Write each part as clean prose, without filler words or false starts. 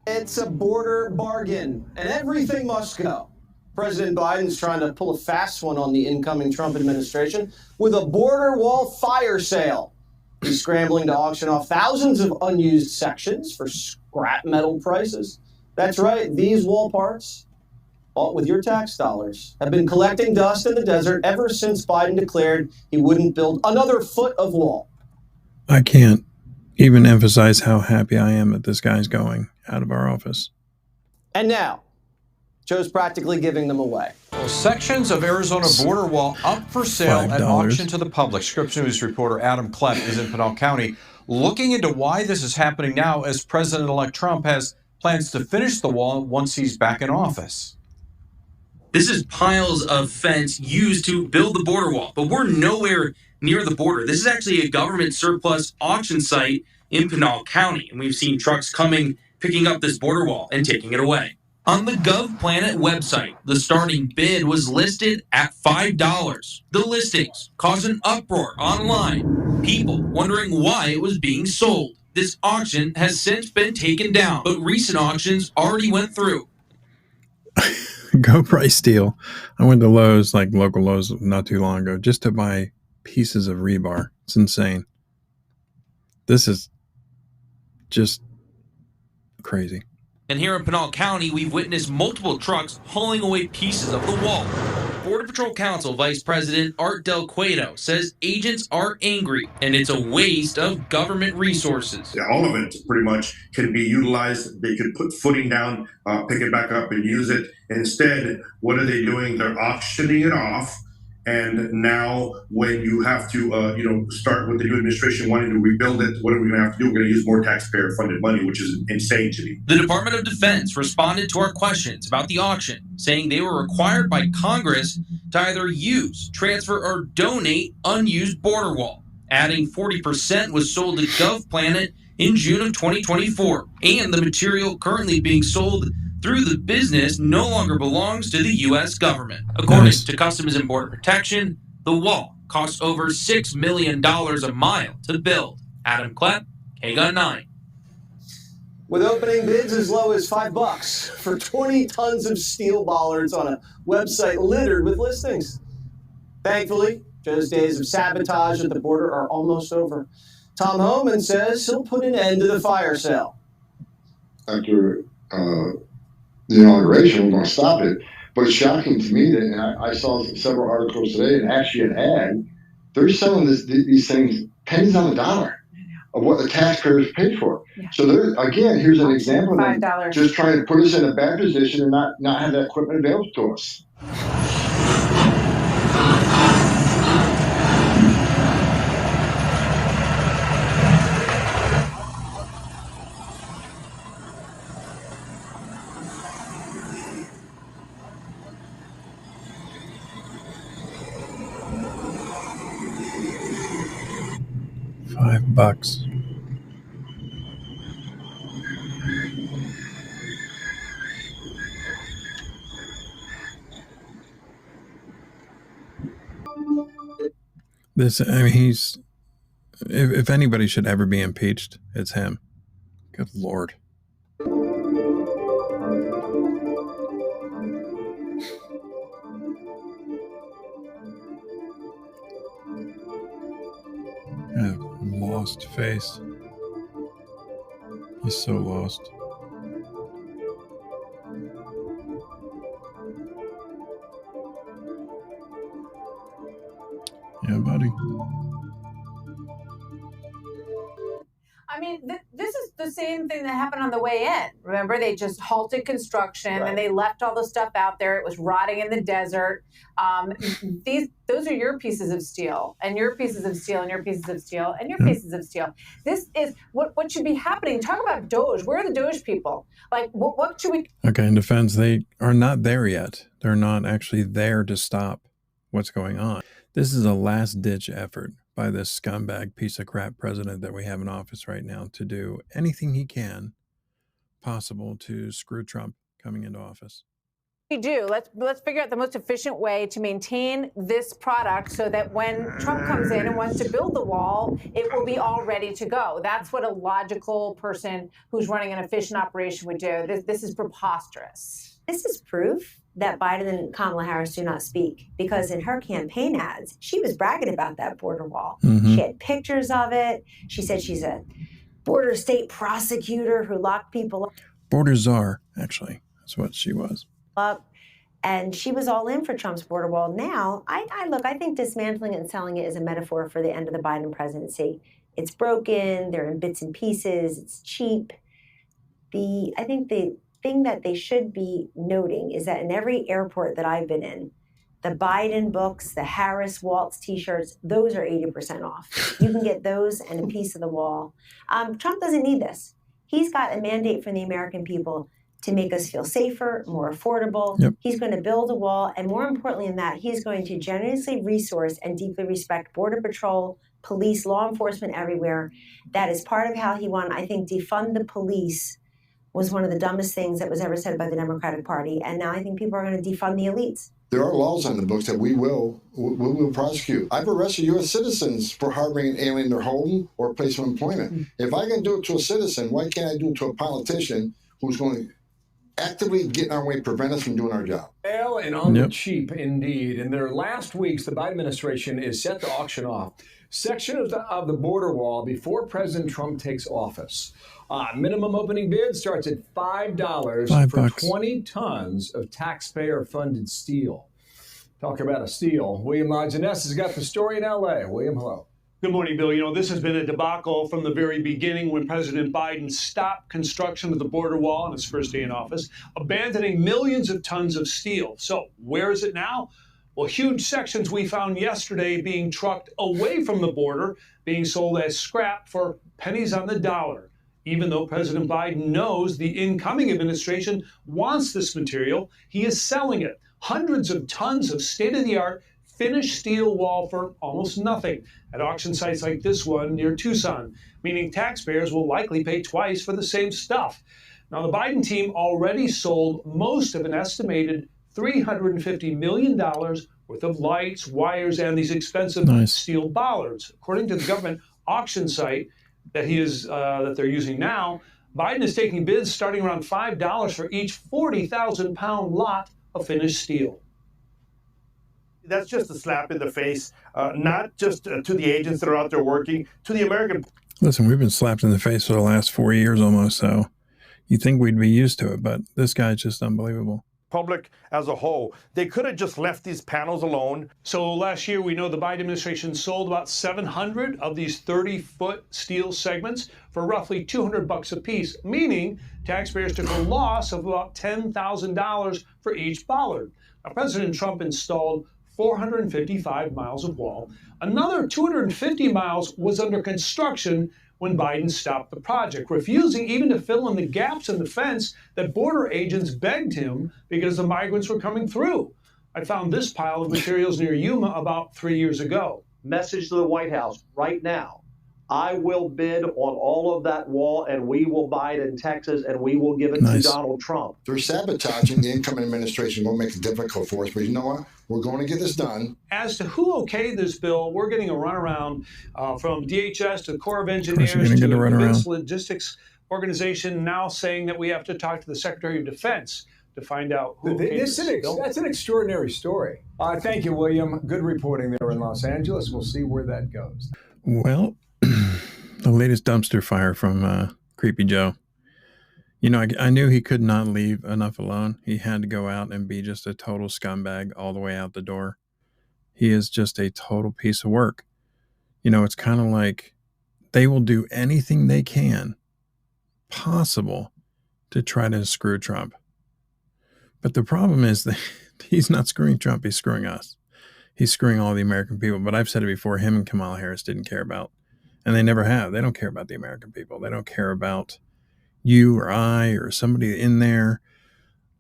It's a border bargain, and everything must go. President Biden's trying to pull a fast one on the incoming Trump administration with a border wall fire sale. He's scrambling to auction off thousands of unused sections for scrap metal prices. That's right, these wall parts, bought with your tax dollars, have been collecting dust in the desert ever since Biden declared he wouldn't build another foot of wall. I can't even emphasize how happy I am that this guy's going out of our office. And now, Joe's practically giving them away. Well, sections of Arizona border wall up for sale at $5. auction to the public. Scripps News reporter Adam Klepp is in Pinal County looking into why this is happening now as President-elect Trump has plans to finish the wall once he's back in office. This is piles of fence used to build the border wall, but we're nowhere near the border. This is actually a government surplus auction site in Pinal County, and we've seen trucks coming, picking up this border wall and taking it away. On the GovPlanet website, the starting bid was listed at $5. The listings caused an uproar online, people wondering why it was being sold. This auction has since been taken down, but recent auctions already went through. Go price deal. I went to Lowe's, like local Lowe's, not too long ago, just to buy pieces of rebar. It's insane. This is just crazy. And here in Pinal County, we've witnessed multiple trucks hauling away pieces of the wall. Border Patrol Council Vice President Art Del Cueto says agents are angry and it's a waste of government resources. Yeah, all of it pretty much can be utilized. They could put footing down, pick it back up and use it. Instead, what are they doing? They're auctioning it off. And now when you have to, start with the new administration wanting to rebuild it, what are we going to have to do? We're going to use more taxpayer-funded money, which is insane to me. The Department of Defense responded to our questions about the auction, saying they were required by Congress to either use, transfer, or donate unused border wall. Adding 40% was sold to GovPlanet in June of 2024, and the material currently being sold through the business no longer belongs to the U.S. government. According to Customs and Border Protection, the wall costs over $6 million a mile to build. Adam Klepp, KGUN 9. With opening bids as low as $5 for 20 tons of steel bollards on a website littered with listings. Thankfully, Joe's days of sabotage at the border are almost over. Tom Homan says he'll put an end to the fire sale. After the inauguration, we're going to stop it. But it's shocking to me that, and I saw several articles today, and actually an ad, they're selling these things pennies on the dollar of what the taxpayers paid for. Yeah. So again, here's an example of them just trying to put us in a bad position and not have that equipment available to us. $5. He's, if anybody should ever be impeached, it's him. Good Lord. Lost face. He's so lost. Yeah, buddy. I mean, this is the same thing that happened on the way in. Remember, they just halted construction and they left all the stuff out there. It was rotting in the desert. Those are your pieces of steel, and your pieces of steel, and your pieces of steel, and your pieces of steel. This is what should be happening. Talk about Doge. Where are the Doge people? Like, what should we? Okay, in defense, they are not there yet. They're not actually there to stop what's going on. This is a last-ditch effort by this scumbag piece of crap president that we have in office right now to do anything he can possible to screw Trump coming into office. We do. Let's figure out the most efficient way to maintain this product so that when Trump comes in and wants to build the wall, it will be all ready to go. That's what a logical person who's running an efficient operation would do. This is preposterous. This is proof that Biden and Kamala Harris do not speak, because in her campaign ads, she was bragging about that border wall. Mm-hmm. She had pictures of it. She said she's a border state prosecutor who locked people up. Border czar, actually. That's what she was. And she was all in for Trump's border wall. Now, I think dismantling it and selling it is a metaphor for the end of the Biden presidency. It's broken, they're in bits and pieces, it's cheap. I think the thing that they should be noting is that in every airport that I've been in, the Biden books, the Harris Waltz t-shirts, those are 80% off. You can get those and a piece of the wall. Trump doesn't need this. He's got a mandate from the American people to make us feel safer, more affordable. Yep. He's going to build a wall, and more importantly than that, he's going to generously resource and deeply respect Border Patrol, police, law enforcement everywhere. That is part of how he won. I think defund the police was one of the dumbest things that was ever said by the Democratic Party, and now I think people are going to defund the elites. There are laws on the books that we will prosecute. I've arrested U.S. citizens for harboring an alien in their home or place of employment. If I can do it to a citizen, why can't I do it to a politician who's going to actively get in our way, prevent us from doing our job? Well, and on the cheap, indeed. In their last weeks, the Biden administration is set to auction off sections of the border wall before President Trump takes office. Minimum opening bid starts at $5 for 20 tons of taxpayer-funded steel. Talk about a steal. William Lajeunesse has got the story in L.A. William, hello. Good morning, Bill. You know, this has been a debacle from the very beginning when President Biden stopped construction of the border wall on his first day in office, abandoning millions of tons of steel. So where is it now? Well, huge sections we found yesterday being trucked away from the border, being sold as scrap for pennies on the dollar. Even though President Biden knows the incoming administration wants this material, he is selling it. Hundreds of tons of state-of-the-art finished steel wall for almost nothing at auction sites like this one near Tucson, meaning taxpayers will likely pay twice for the same stuff. Now, the Biden team already sold most of an estimated $350 million worth of lights, wires, and these expensive steel bollards. According to the government auction site that they're using now, Biden is taking bids starting around $5 for each 40,000-pound lot of finished steel. That's just a slap in the face, not just to the agents that are out there working, to the American. Listen, we've been slapped in the face for the last 4 years almost, so you'd think we'd be used to it, but this guy's just unbelievable. Public as a whole. They could have just left these panels alone. So last year, we know the Biden administration sold about 700 of these 30-foot steel segments for roughly $200 a piece, meaning taxpayers took a loss of about $10,000 for each bollard. Now, President Trump installed 455 miles of wall. Another 250 miles was under construction when Biden stopped the project, refusing even to fill in the gaps in the fence that border agents begged him because the migrants were coming through. I found this pile of materials near Yuma about 3 years ago. Message to the White House right now. I will bid on all of that wall, and we will buy it in Texas, and we will give it to Donald Trump. They're sabotaging the incoming administration. Won't make it difficult for us, but you know what? We're going to get this done. As to who okayed this bill, we're getting a runaround from DHS to the Corps of Engineers to the Defense Logistics Organization, now saying that we have to talk to the Secretary of Defense to find out who okayed this bill. That's an extraordinary story. Thank you, William. Good reporting there in Los Angeles. We'll see where that goes. Well, the latest dumpster fire from Creepy Joe. You know, I knew he could not leave enough alone. He had to go out and be just a total scumbag all the way out the door. He is just a total piece of work. You know, it's kind of like they will do anything they can possible to try to screw Trump. But the problem is that he's not screwing Trump, he's screwing us. He's screwing all the American people. But I've said it before, him and Kamala Harris didn't care about, and they never have. They don't care about the American people. They don't care about you or I or somebody in there.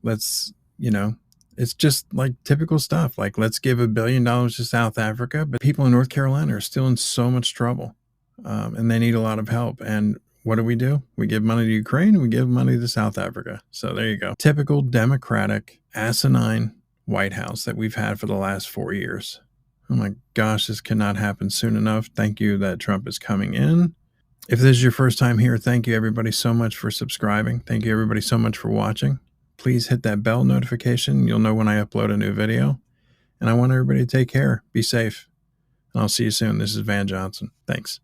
Let's, you know, it's just like typical stuff. Like, let's give $1 billion to South Africa, but people in North Carolina are still in so much trouble, and they need a lot of help. And what do? We give money to Ukraine and we give money to South Africa. So there you go. Typical Democratic, asinine White House that we've had for the last 4 years. Oh my gosh, this cannot happen soon enough. Thank you that Trump is coming in. If this is your first time here, thank you everybody so much for subscribing. Thank you everybody so much for watching. Please hit that bell notification. You'll know when I upload a new video. And I want everybody to take care. Be safe. And I'll see you soon. This is Van Johnson. Thanks.